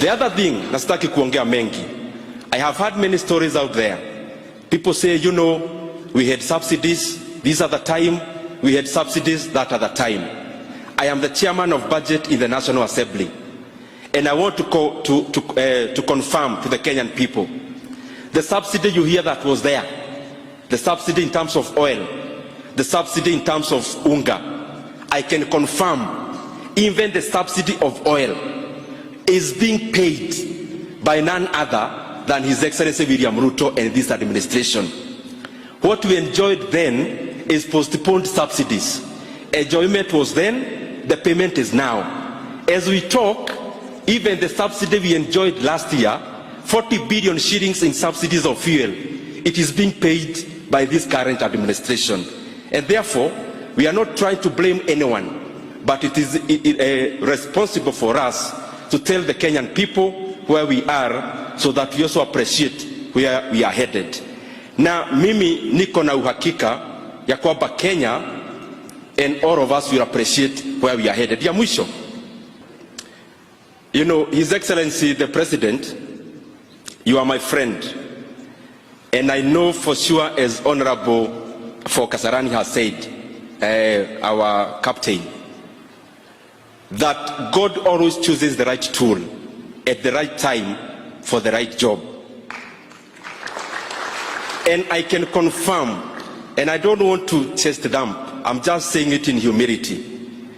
The other thing, nastaki kuongea mengi. I have heard many stories out there. People say, you know, we had subsidies, this at the time, we had subsidies that at the time. I am the chairman of budget in the National Assembly. And I want to confirm to the Kenyan people, the subsidy you hear that was there, the subsidy in terms of oil, the subsidy in terms of unga, I can confirm even the subsidy of oil is being paid by none other than His Excellency William Ruto and this administration. What we enjoyed then is postponed subsidies. Enjoyment was then, the payment is now. As we talk, even the subsidy we enjoyed last year, 40 billion shillings in subsidies of fuel, it is being paid by this current administration. And therefore, we are not trying to blame anyone, but it is responsible for us to tell the Kenyan people where we are so that we also appreciate where we are headed. Na mimi niko na uhakika ya kwamba Kenya and all of us will appreciate where we are headed. Ya mwisho, you know, His Excellency the President, you are my friend, and I know for sure, as Honorable for Kasarani has said, our captain, that God always chooses the right tool at the right time for the right job. And I can confirm, and I don't want to chest dump, I'm just saying it in humility,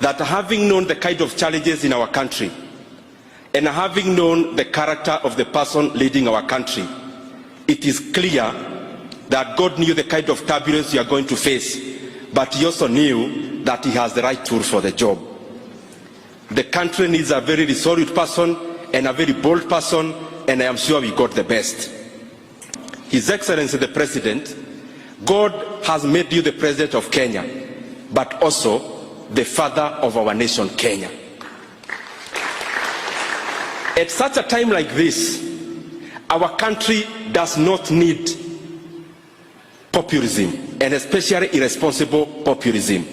that having known the kind of challenges in our country, and having known the character of the person leading our country, it is clear that God knew the kind of turbulence you are going to face, but He also knew that He has the right tool for the job. The country needs a very resolute person and a very bold person, and I am sure we got the best. His Excellency the President, God has made you the President of Kenya, but also the father of our nation, Kenya. At such a time like this, our country does not need populism, and especially irresponsible populism.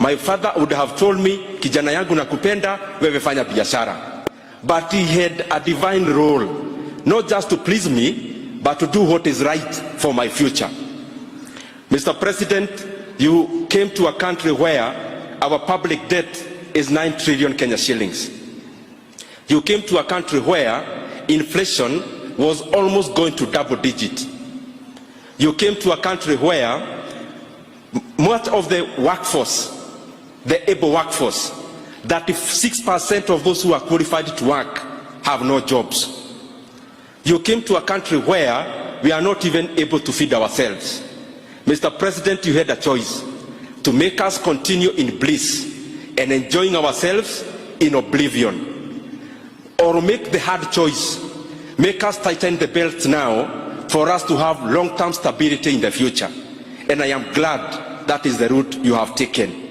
My father would have told me, kijana yangu nakupenda, wewe fanya biashara. But he had a divine role, not just to please me, but to do what is right for my future. Mr. President, you came to a country where our public debt is 9 trillion Kenya shillings. You came to a country where inflation was almost going to double digit. You came to a country where much of the workforce, the able workforce, 36% of those who are qualified to work have no jobs. You came to a country where we are not even able to feed ourselves. Mr. President, you had a choice to make us continue in bliss and enjoying ourselves in oblivion, or make the hard choice, make us tighten the belts now for us to have long-term stability in the future. And I am glad that is the route you have taken.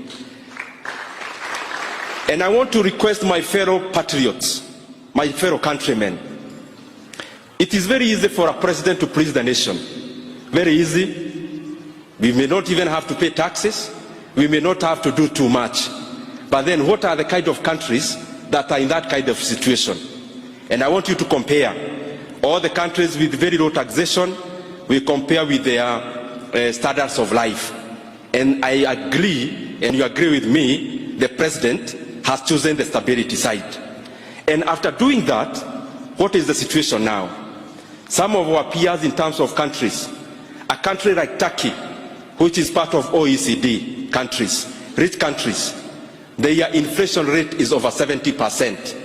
And I want to request my fellow patriots, my fellow countrymen, it is very easy for a president to please the nation. Very easy. We may not even have to pay taxes. We may not have to do too much. But then what are the kind of countries that are in that kind of situation? And I want you to compare all the countries with very low taxation. We compare with their standards of life. And I agree, and you agree with me, the president has chosen the stability side. And after doing that, what is the situation now? Some of our peers in terms of countries, a country like Turkey, which is part of OECD countries, rich countries, their inflation rate is over 70%.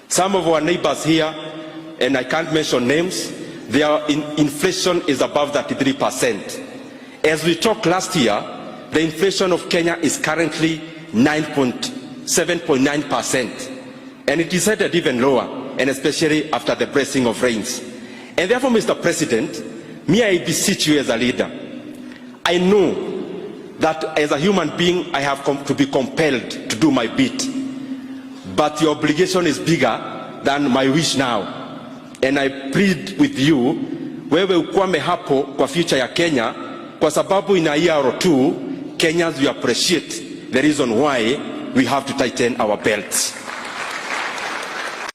Some of our neighbors here, and I can't mention names, their inflation is above 33%. As we talked last year, the inflation of Kenya is currently 7.9%, and it is headed even lower, and especially after the blessing of rains. And therefore, Mr. President, may I beseech you as a leader, I know that as a human being I have to be compelled to do my bit, but your obligation is bigger than my wish now, and I plead with you, wewe ukwame hapo kwa future ya Kenya, kwa sababu in a year or two Kenyans will appreciate the reason why we have to tighten our belts.